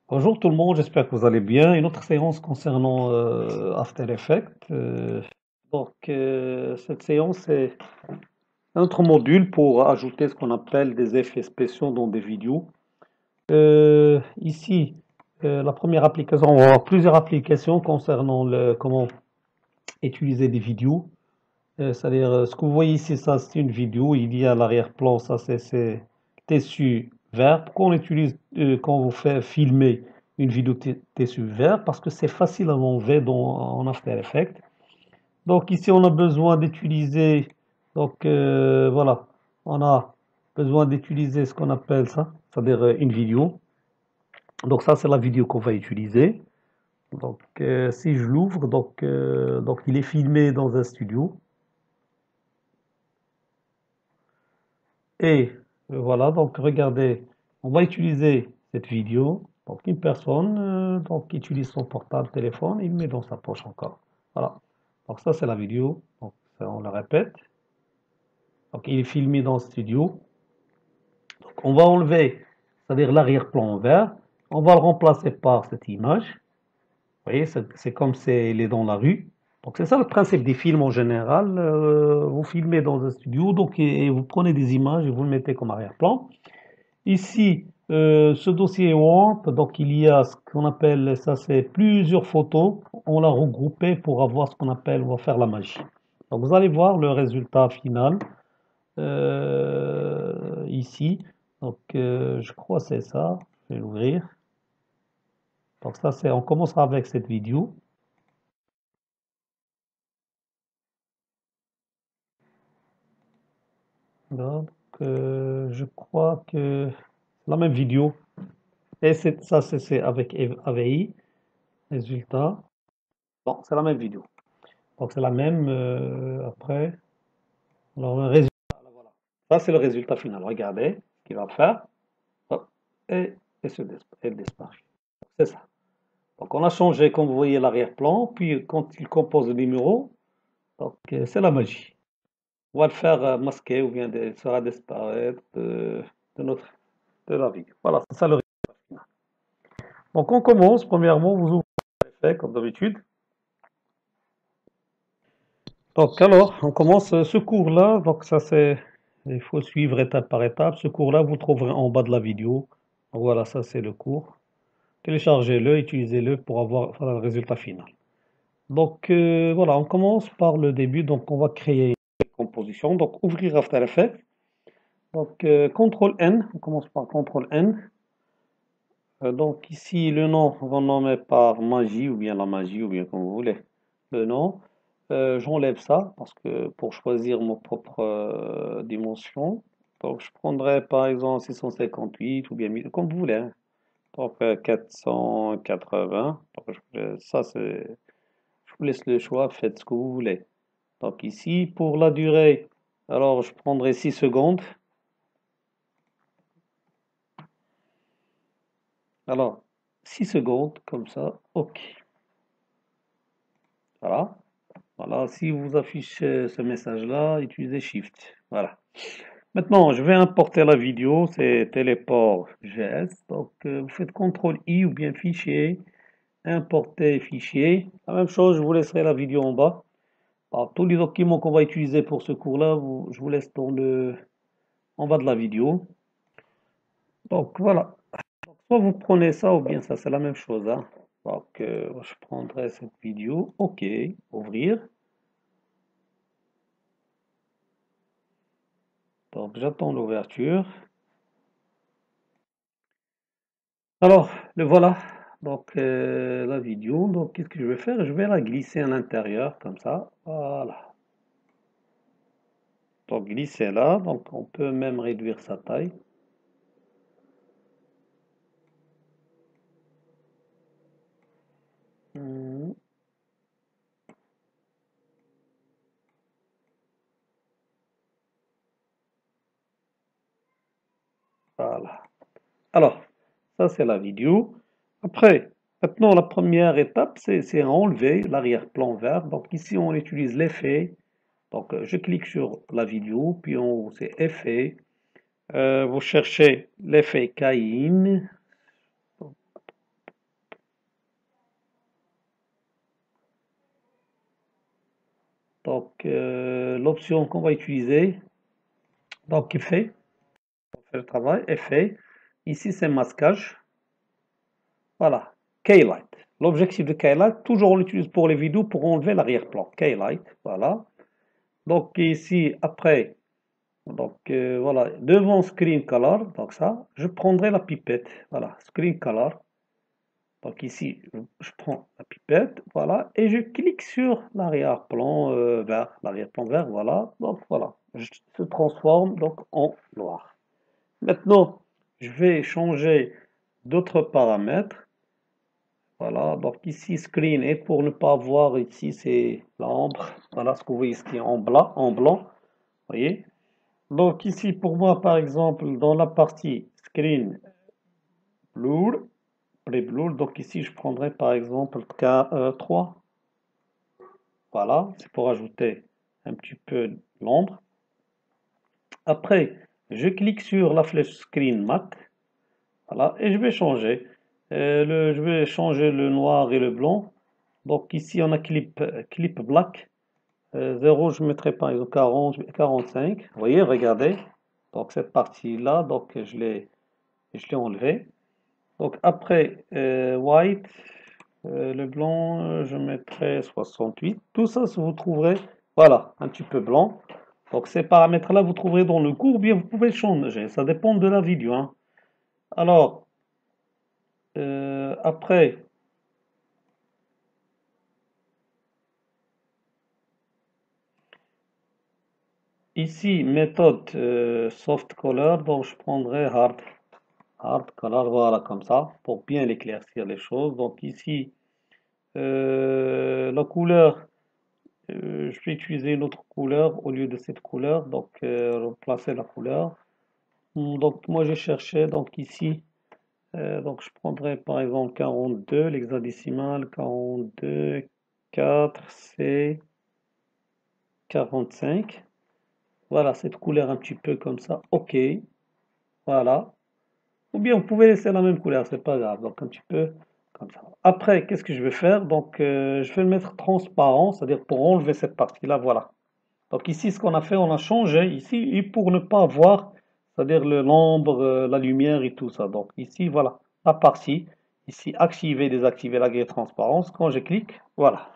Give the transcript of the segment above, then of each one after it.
Bonjour tout le monde, j'espère que vous allez bien. Une autre séance concernant After Effects. Cette séance c'est un autre module pour ajouter ce qu'on appelle des effets spéciaux dans des vidéos. Ici, la première application, on va avoir plusieurs applications concernant comment utiliser des vidéos. C'est-à-dire, ce que vous voyez ici, ça c'est une vidéo. Il y a l'arrière-plan, ça c'est tissu vert. Pourquoi on utilise quand vous faites filmer une vidéo tissu vert? Parce que c'est facile à enlever en After Effects. Donc ici, on a besoin d'utiliser, voilà, on a besoin d'utiliser ce qu'on appelle ça, c'est-à-dire une vidéo. Donc ça, c'est la vidéo qu'on va utiliser. Si je l'ouvre, donc il est filmé dans un studio. Et voilà, donc regardez, on va utiliser cette vidéo. Donc une personne qui utilise son portable, téléphone, il met dans sa poche encore. Voilà. Donc ça c'est la vidéo. Donc ça, on le répète. Donc il est filmé dans le studio. Donc on va enlever, c'est-à-dire l'arrière-plan en vert. On va le remplacer par cette image. Vous voyez, c'est comme s'il est dans la rue. Donc c'est ça le principe des films en général. Vous filmez dans un studio, donc et vous prenez des images et vous le mettez comme arrière-plan. Ici, ce dossier WAMP, donc il y a ce qu'on appelle, ça c'est plusieurs photos, on l'a regroupé pour avoir ce qu'on appelle, on va faire la magie. Donc vous allez voir le résultat final ici. Je crois que c'est ça, je vais l'ouvrir. Donc ça c'est, on commencera avec cette vidéo. Donc je crois que c'est la même vidéo. Et ça c'est avec AVI, résultat. Bon, c'est la même vidéo. Donc c'est la même après. Alors le résultat, voilà. Ça c'est le résultat final. Regardez ce qu'il va faire. Hop, et, et disparaît. C'est ça. Donc on a changé, comme vous voyez, l'arrière-plan. Puis quand il compose le numéro, donc c'est la magie. On va le faire masquer ou bien ça va disparaître de la vidéo. Voilà, c'est ça le résultat final. Donc on commence. Premièrement, vous ouvrez l'effet comme d'habitude. Donc alors, on commence ce cours-là. Donc ça c'est, il faut suivre étape par étape. Ce cours-là, vous trouverez en bas de la vidéo. Donc voilà, ça c'est le cours. Téléchargez-le, utilisez-le pour avoir voilà, le résultat final. Donc voilà, on commence par le début. Donc on va créer une composition. Donc ouvrir After Effects. Donc CTRL N, on commence par CTRL N. Donc ici le nom, on va nommer par magie ou bien la magie ou bien comme vous voulez le nom. J'enlève ça parce que pour choisir mon propre dimension, donc je prendrai par exemple 658 ou bien 1000, comme vous voulez, hein. Donc 480. Donc, ça c'est, je vous laisse le choix, faites ce que vous voulez. Donc ici pour la durée, alors je prendrai 6 secondes. Alors 6 secondes comme ça, ok. Voilà. Voilà, si vous affichez ce message-là, utilisez Shift. Voilà. Maintenant, je vais importer la vidéo, c'est téléport GS. Donc, vous faites CTRL-I ou bien fichier, importer fichier. La même chose, je vous laisserai la vidéo en bas. Alors, tous les documents qu'on va utiliser pour ce cours-là, je vous laisse en bas de la vidéo. Donc, voilà. Donc, soit vous prenez ça ou bien ça, c'est la même chose, hein. Donc, je prendrai cette vidéo. OK, ouvrir. Donc, j'attends l'ouverture. Alors, le voilà. Donc, la vidéo. Donc, qu'est-ce que je vais faire? Je vais la glisser à l'intérieur, comme ça. Voilà. Donc, glisser là. Donc, on peut même réduire sa taille. Hmm, Voilà. Alors, ça, c'est la vidéo. Après, Maintenant, la première étape, c'est enlever l'arrière-plan vert. Donc ici, on utilise l'effet. Donc je clique sur la vidéo, puis en haut, c'est effet. Vous cherchez l'effet Kain. Donc l'option qu'on va utiliser, donc effet, on fait le travail, effet. Ici, c'est masquage. Voilà, K-Light. L'objectif de K-Light, toujours on l'utilise pour les vidéos pour enlever l'arrière-plan. K-Light, voilà. Donc ici, après, donc voilà, devant Screen Color, donc ça, je prendrai la pipette. Voilà, Screen Color. Donc ici, je prends la pipette, voilà, et je clique sur l'arrière-plan vert. L'arrière-plan vert, voilà. Donc voilà, je se transforme donc en noir. Maintenant, je vais changer d'autres paramètres. Voilà, donc ici screen, et pour ne pas voir ici c'est l'ombre, voilà ce que vous voyez ici en blanc, voyez. Donc ici pour moi par exemple dans la partie screen blur, blur, donc ici je prendrai par exemple K3, voilà, c'est pour ajouter un petit peu l'ombre. Après je clique sur la flèche screen matte, voilà, et je vais changer. Je vais changer le noir et le blanc. Donc ici on a clip black. 0, je mettrai par exemple 40, 45. Vous voyez, regardez. Donc cette partie-là, donc je l'ai enlevé. Donc après, white, le blanc, je mettrai 68. Tout ça, vous trouverez, voilà, un petit peu blanc. Donc ces paramètres-là, vous trouverez dans le cours, ou bien vous pouvez le changer. Ça dépend de la vidéo, hein. Alors, après, ici, méthode soft color, donc je prendrai hard color, voilà, comme ça, pour bien éclaircir les choses. Donc ici, la couleur, je vais utiliser une autre couleur au lieu de cette couleur, donc remplacer la couleur. Donc moi je cherchais, donc ici, donc je prendrai par exemple 42, l'hexadécimal, 42, 4, C, 45. Voilà, cette couleur un petit peu comme ça, ok, voilà. Ou bien vous pouvez laisser la même couleur, c'est pas grave. Donc un petit peu comme ça. Après, qu'est-ce que je vais faire? Donc je vais le mettre transparent, c'est-à-dire pour enlever cette partie-là, voilà. Donc ici, ce qu'on a fait, on a changé ici, et pour ne pas voir, c'est-à-dire l'ombre, la lumière et tout ça. Donc ici, voilà, la partie. Ici, activer, désactiver la grille de transparence. Quand je clique, voilà.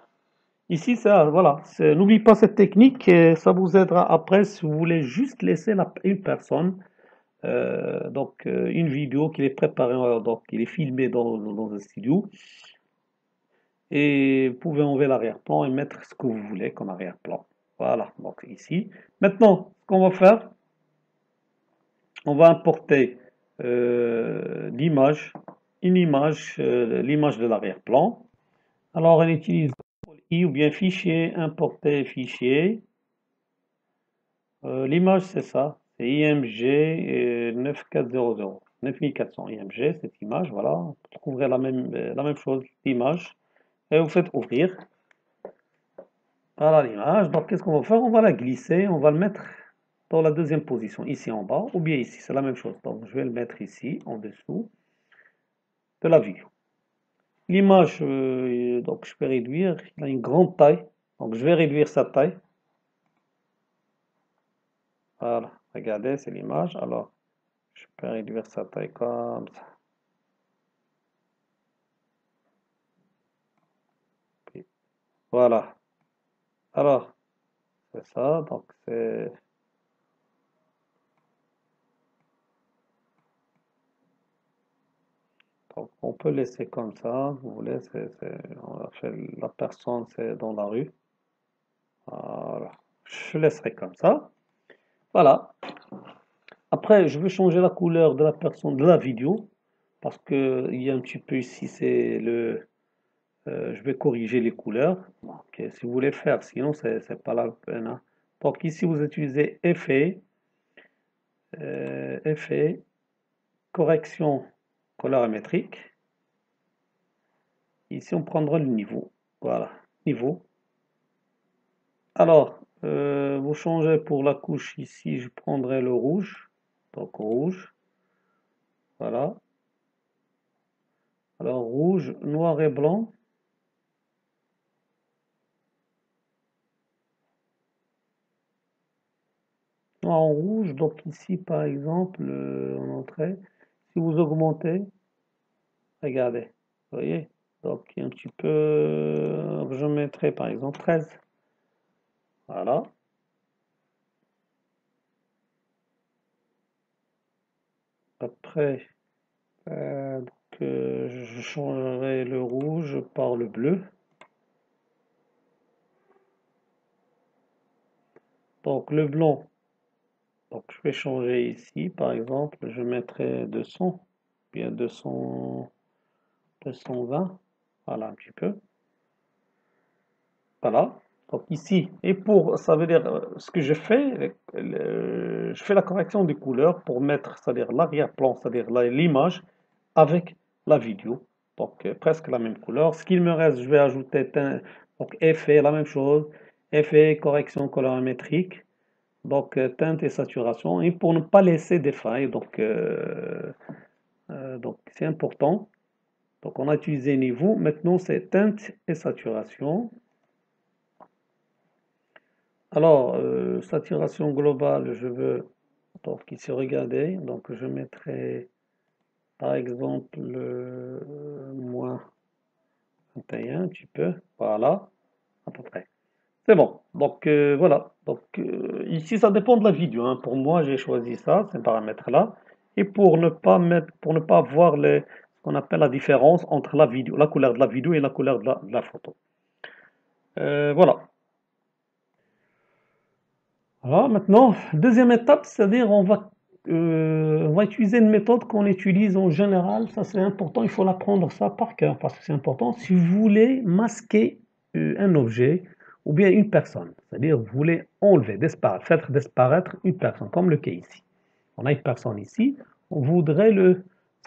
Ici, ça, voilà. N'oubliez pas cette technique, et ça vous aidera après si vous voulez juste laisser une personne donc une vidéo qu'il est préparée, donc il est filmé dans un studio, et vous pouvez enlever l'arrière-plan et mettre ce que vous voulez comme arrière-plan. Voilà, donc ici. Maintenant, ce qu'on va faire, on va importer l'image, l'image de l'arrière-plan. Alors on utilise I ou bien fichier, importer fichier. L'image c'est ça, c'est IMG 9400. 9400 IMG, cette image, voilà. Vous trouverez la même chose, l'image. Et vous faites ouvrir. Voilà l'image. Donc qu'est-ce qu'on va faire? On va la glisser, on va le mettre dans la deuxième position, ici en bas, ou bien ici, c'est la même chose. Donc je vais le mettre ici, en dessous de la vidéo. L'image, donc je peux réduire, il a une grande taille. Donc je vais réduire sa taille. Voilà, regardez, c'est l'image. Alors, je peux réduire sa taille comme ça. Voilà. Alors, c'est ça. Donc, on peut laisser comme ça. Vous voulez, on a fait la personne, c'est dans la rue. Voilà. Je laisserai comme ça. Voilà. Après, je vais changer la couleur de la personne de la vidéo parce que il y a un petit peu ici, je vais corriger les couleurs. Donc, si vous voulez faire, sinon c'est pas la peine, hein. Donc ici, vous utilisez effet, correction colorimétrique. Ici, on prendra le niveau. Voilà, niveau. Alors, vous changez pour la couche ici, je prendrai le rouge. Donc rouge, voilà. Alors rouge, noir et blanc. Noir en rouge, donc ici par exemple, en entrée, si vous augmentez, regardez, vous voyez? Donc un petit peu, je mettrai par exemple 13. Voilà. Après, je changerai le rouge par le bleu. Donc le blanc, donc je vais changer ici, par exemple, je mettrai 200, bien 200, 220, voilà un petit peu. Voilà. Donc ici, et pour, ça veut dire, ce que je fais, je fais la correction des couleurs pour mettre, c'est-à-dire l'arrière-plan, c'est-à-dire l'image avec la vidéo. Donc presque la même couleur. Ce qu'il me reste, je vais ajouter donc effet, la même chose, effet, correction colorimétrique, donc teinte et saturation, et pour ne pas laisser des failles, donc c'est important. Donc on a utilisé niveau, maintenant c'est teinte et saturation. Alors, saturation globale, je veux donc ici regarder, donc je mettrai par exemple moins 21 un petit peu, voilà, à peu près. C'est bon, donc voilà, donc ici ça dépend de la vidéo, hein. Pour moi j'ai choisi ça, ces paramètres-là, et pour ne pas mettre, pour ne pas voir ce qu'on appelle la différence entre la vidéo, la couleur de la vidéo et la couleur de la photo. Voilà. Alors maintenant, deuxième étape, c'est-à-dire on va utiliser une méthode qu'on utilise en général, ça c'est important, il faut l'apprendre ça par cœur parce que c'est important. Si vous voulez masquer un objet ou bien une personne, c'est-à-dire vous voulez enlever, disparaître, faire disparaître une personne, comme le cas ici. On a une personne ici, on voudrait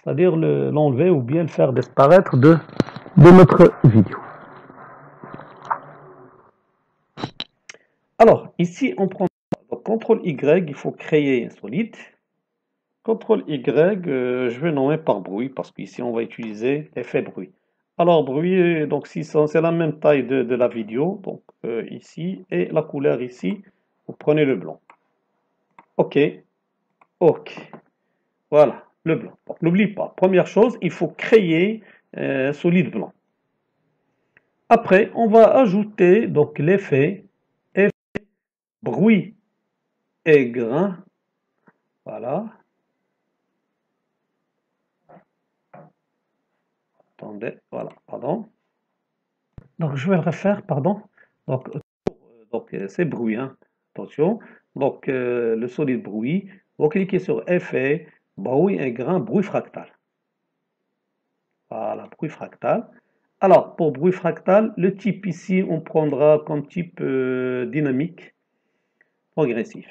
c'est-à-dire l'enlever ou bien le faire disparaître de notre vidéo. Alors, ici, on prend donc, CTRL Y, il faut créer un solide. CTRL Y, je vais nommer par bruit parce qu'ici on va utiliser effet bruit. Alors bruit, donc c'est la même taille de la vidéo, donc ici, et la couleur ici, vous prenez le blanc. OK, OK, voilà, le blanc. Donc n'oublie pas, première chose, il faut créer un solide blanc. Après, on va ajouter donc l'effet bruit et grain, voilà. Attendez, voilà, pardon. Donc je vais le refaire, pardon. Donc c'est bruit, hein. Attention. Donc le solide bruit, vous cliquez sur effet, bruit et grain, bruit fractal. Voilà, bruit fractal. Alors pour bruit fractal, le type ici, on prendra comme type dynamique progressif.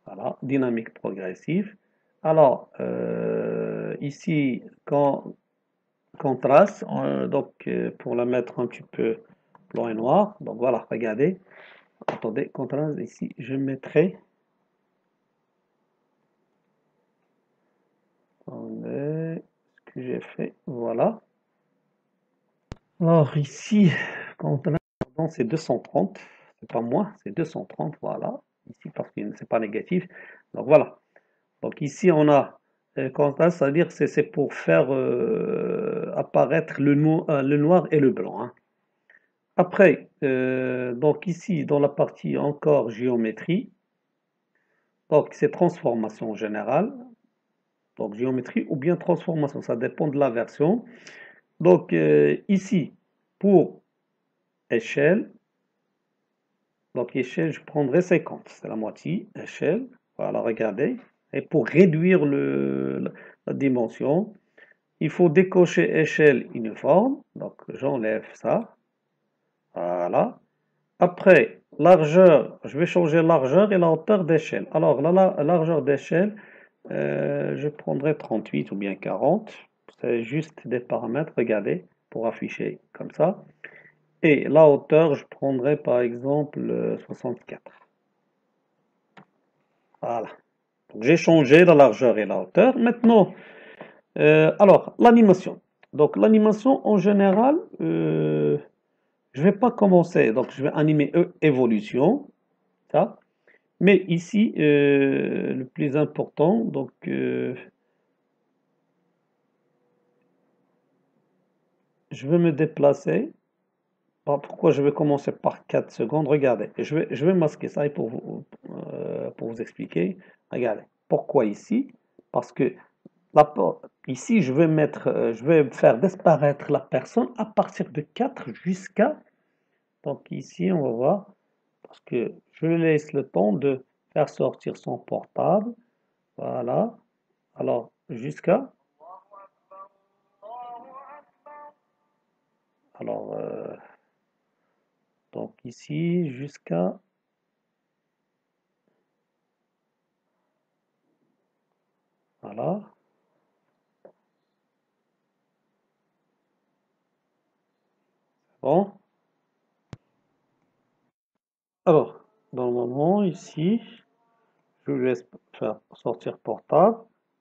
Voilà, dynamique progressif. Alors ici, contraste, donc pour la mettre un petit peu blanc et noir. Donc voilà, regardez. Attendez, contraste ici, je mettrai. Attendez, ce que j'ai fait, voilà. Alors ici, contraste, c'est 230, c'est pas moins, c'est 230, voilà. Ici, parce que c'est pas négatif. Donc voilà. Donc ici, on a contraste, c'est-à-dire c'est pour faire apparaître le noir et le blanc, hein. Après, donc ici, dans la partie encore géométrie, donc c'est transformation générale, donc géométrie ou bien transformation, ça dépend de la version. Donc ici, pour échelle, donc échelle, je prendrai 50, c'est la moitié, échelle, voilà, regardez. Et pour réduire la dimension, il faut décocher échelle uniforme, donc j'enlève ça, voilà. Après, largeur, je vais changer largeur et la hauteur d'échelle. Alors, la largeur d'échelle, je prendrai 38 ou bien 40. C'est juste des paramètres, regardez, pour afficher comme ça. Et la hauteur, je prendrai par exemple 64. Voilà. Donc j'ai changé la largeur et la hauteur. Maintenant, alors l'animation. Donc l'animation en général, je vais pas commencer. Donc je vais animer évolution, ça. Mais ici, le plus important, donc je vais me déplacer. Pourquoi je vais commencer par 4 secondes? Regardez, je vais masquer ça et pour vous expliquer. Regardez, pourquoi ici? Parce que ici, je vais faire disparaître la personne à partir de 4 jusqu'à. Donc ici, on va voir, parce que je laisse le temps de faire sortir son portable. Voilà. Alors, jusqu'à. Alors, donc ici, jusqu'à. Voilà. Bon. Alors, dans le moment, ici, je lui laisse faire sortir portable.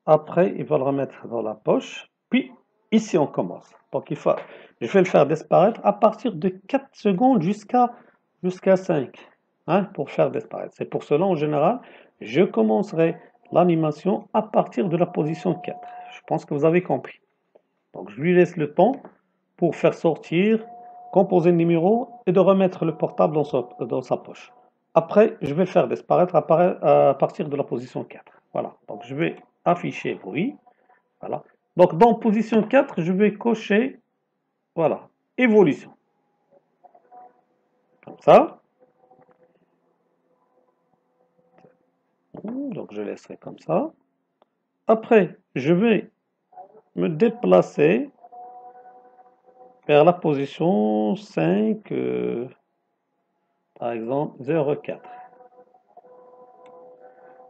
Après, il va le remettre dans la poche. Puis, ici, on commence. Donc, je vais le faire disparaître à partir de 4 secondes jusqu'à 5, hein, pour faire disparaître. C'est pour cela, en général, je commencerai l'animation à partir de la position 4. Je pense que vous avez compris. Donc, je lui laisse le temps pour faire sortir, composer le numéro et de remettre le portable dans sa poche. Après, je vais le faire disparaître à partir de la position 4. Voilà. Donc, je vais afficher bruit. Voilà. Donc, dans position 4, je vais cocher, voilà, évolution. Comme ça. Donc, je laisserai comme ça. Après, je vais me déplacer vers la position 5, par exemple 0,4.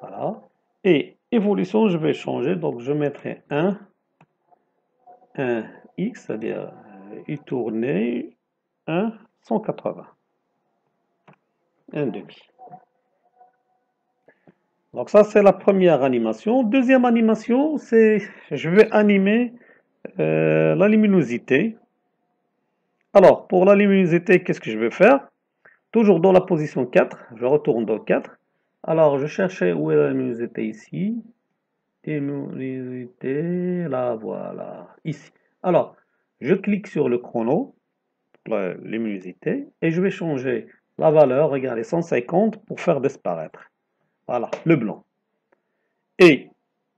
Voilà. Et évolution, je vais changer. Donc, je mettrai un X, c'est-à-dire y tourner 180. Un demi. Donc ça, c'est la première animation. Deuxième animation, c'est je vais animer la luminosité. Alors, pour la luminosité, qu'est-ce que je vais faire? Toujours dans la position 4, je retourne dans 4. Alors, je cherchais où est la luminosité ici. Luminosité, là, voilà, ici. Alors, je clique sur le chrono, la luminosité, et je vais changer la valeur, regardez, 150 pour faire disparaître. Voilà, le blanc. Et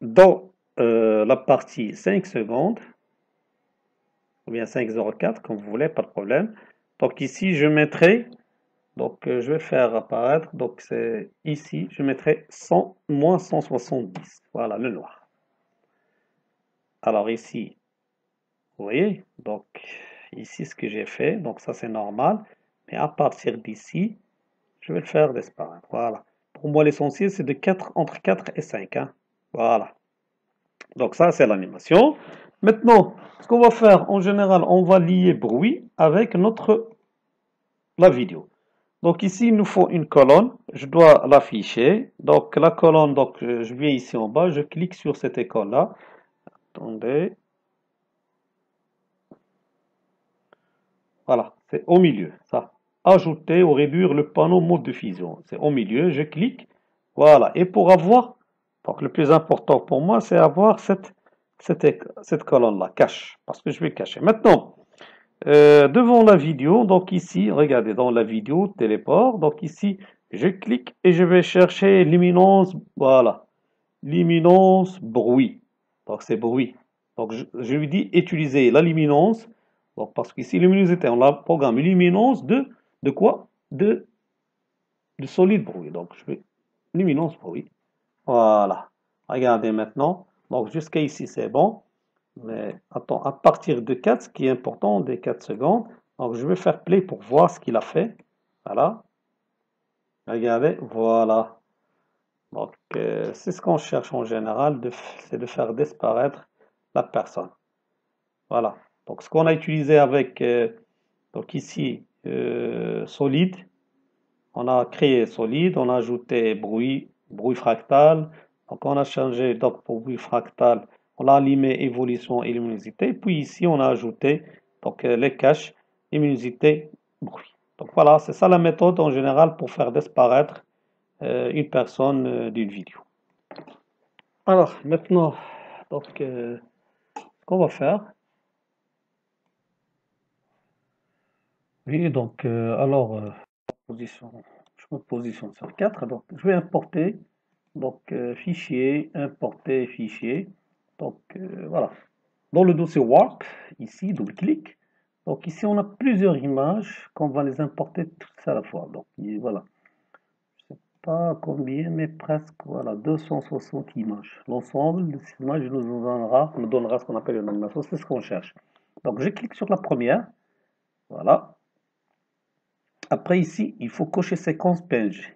dans la partie 5 secondes, ou bien 5,04, comme vous voulez, pas de problème. Donc ici, je mettrai, donc je vais faire apparaître, donc c'est ici, je mettrai 100, moins 170. Voilà, le noir. Alors ici, vous voyez, donc ici ce que j'ai fait, donc ça c'est normal, mais à partir d'ici, je vais le faire disparaître. Voilà. Pour moi, l'essentiel, c'est de 4, entre 4 et 5. Hein. Voilà. Donc ça, c'est l'animation. Maintenant, ce qu'on va faire, en général, on va lier bruit avec la vidéo. Donc ici, il nous faut une colonne. Je dois l'afficher. Donc la colonne, donc je viens ici en bas, je clique sur cette école-là. Attendez. Voilà, c'est au milieu, ça. Ajouter ou réduire le panneau mode de fusion. C'est au milieu, je clique. Voilà, et pour avoir, donc le plus important pour moi, c'est avoir cette colonne-là, cache, parce que je vais cacher. Maintenant, devant la vidéo, donc ici, regardez, dans la vidéo, téléport, donc ici, je clique et je vais chercher l'imminence, voilà, l'imminence bruit. Donc c'est bruit. Donc je lui dis utiliser la luminance. Donc parce qu'ici luminosité, on la programme luminance de quoi? De solide bruit. Donc je vais luminance bruit. Voilà. Regardez maintenant. Donc jusqu'à ici c'est bon. Mais attends, à partir de 4, ce qui est important, des 4 secondes. Donc je vais faire play pour voir ce qu'il a fait. Voilà. Regardez, voilà. Donc, c'est ce qu'on cherche en général, c'est de faire disparaître la personne. Voilà. Donc ce qu'on a utilisé avec, donc ici, solide, on a créé solide, on a ajouté bruit fractal. Donc on a changé donc pour bruit fractal, on a allumé évolution et luminosité. Puis ici on a ajouté donc les caches, luminosité, bruit. Donc voilà, c'est ça la méthode en général pour faire disparaître une personne d'une vidéo. Alors maintenant, donc ce qu'on va faire, oui donc position, je me positionne sur 4, donc je vais importer. Donc, fichier, importer fichier. Donc, voilà. Dans le dossier Warp, ici, double-clic. Donc, ici, on a plusieurs images qu'on va les importer toutes à la fois. Donc, voilà. Je ne sais pas combien, mais presque, voilà, 260 images. L'ensemble de ces images nous donnera ce qu'on appelle une animation. C'est ce qu'on cherche. Donc, je clique sur la première. Voilà. Après, ici, il faut cocher séquence PNG.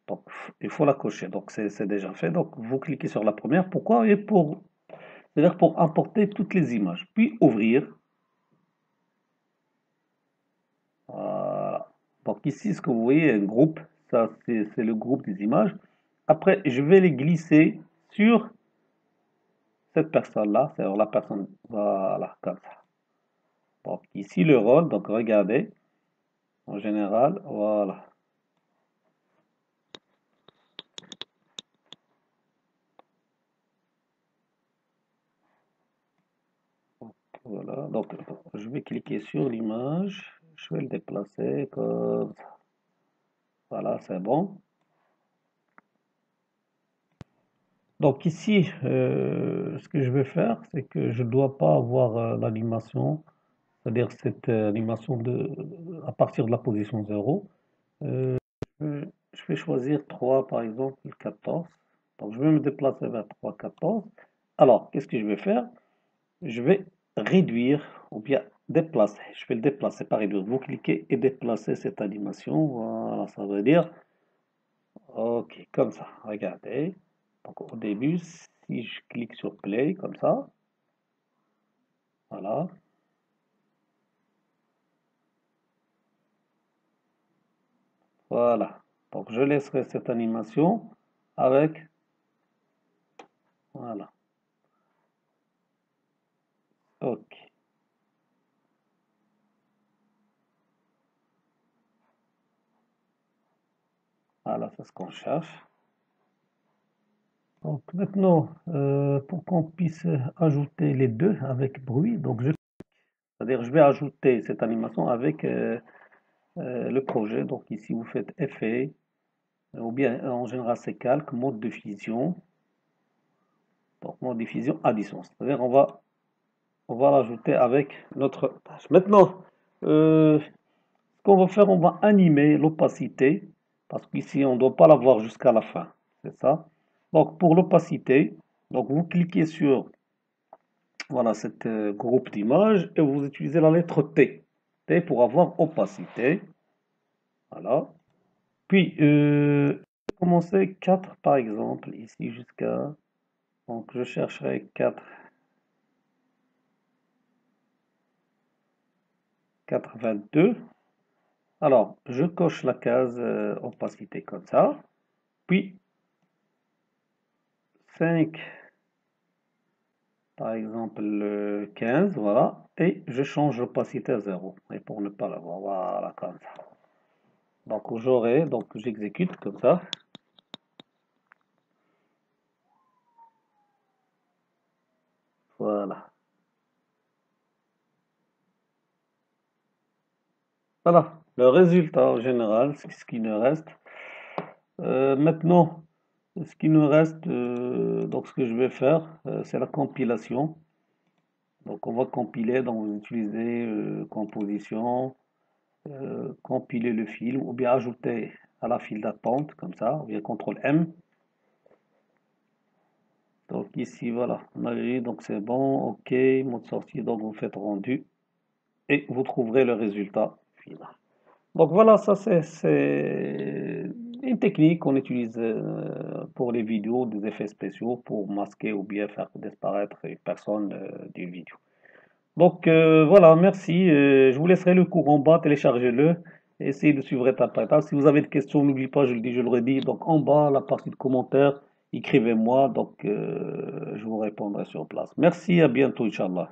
Donc, il faut la cocher. Donc, c'est déjà fait. Donc, vous cliquez sur la première. Pourquoi? C'est-à-dire pour importer toutes les images. Puis, ouvrir. Voilà. Donc, ici, ce que vous voyez, un groupe. Ça, c'est le groupe des images. Après, je vais les glisser sur cette personne-là. C'est-à-dire la personne. Voilà, comme ça. Donc, ici, le rôle. Donc, regardez. En général, voilà. Voilà. Donc, je vais cliquer sur l'image. Je vais le déplacer comme ça. Voilà, c'est bon. Donc ici, ce que je vais faire, c'est que je ne dois pas avoir l'animation, c'est-à-dire cette animation à partir de la position 0. Je je vais choisir 3 par exemple, 14. Donc je vais me déplacer vers 3, 14. Alors, qu'est-ce que je vais faire? Je vais réduire ou bien déplacer. Je vais le déplacer par réduire. Vous cliquez et déplacez cette animation. Voilà, ça veut dire, ok, comme ça. Regardez. Donc au début, si je clique sur play, comme ça, voilà, voilà. Donc je laisserai cette animation avec, voilà, ok. Voilà, c'est ce qu'on cherche. Donc maintenant, pour qu'on puisse ajouter les deux avec bruit, donc c'est-à-dire je vais ajouter cette animation avec le projet. Donc ici vous faites effet, ou bien en général c'est calque, mode de fusion. Donc mode de fusion à distance. C'est-à-dire on va l'ajouter avec notre tâche. Maintenant, ce qu'on va faire, on va animer l'opacité, parce qu'ici, on ne doit pas la voir jusqu'à la fin. C'est ça. Donc, pour l'opacité, donc vous cliquez sur voilà, cette groupe d'images et vous utilisez la lettre T. T pour avoir opacité. Voilà. Puis, je vais commencer 4 par exemple, ici jusqu'à. Donc, je chercherai 4, 4,22. Alors, je coche la case opacité comme ça. Puis 5, par exemple 15, voilà. Et je change l'opacité à 0. Et pour ne pas l'avoir, voilà, comme ça. Donc j'aurai, donc j'exécute comme ça. Voilà. Voilà. Le résultat en général, c'est ce qui nous reste. Maintenant, ce qui nous reste, donc ce que je vais faire, c'est la compilation. Donc on va compiler, donc vous utilisez composition, compiler le film ou bien ajouter à la file d'attente comme ça, ou bien CTRL M. Donc ici voilà, on a vu, donc c'est bon, ok, mode sortie, donc vous faites rendu et vous trouverez le résultat final. Donc voilà, ça c'est une technique qu'on utilise pour les vidéos, des effets spéciaux pour masquer ou bien faire disparaître une personne d'une vidéo. Donc voilà, merci. Je vous laisserai le cours en bas, téléchargez-le. Essayez de suivre étape par étape. Si vous avez des questions, n'oubliez pas, je le dis, je le redis. Donc en bas, la partie de commentaires, écrivez-moi. Donc je vous répondrai sur place. Merci, à bientôt, Inch'Allah.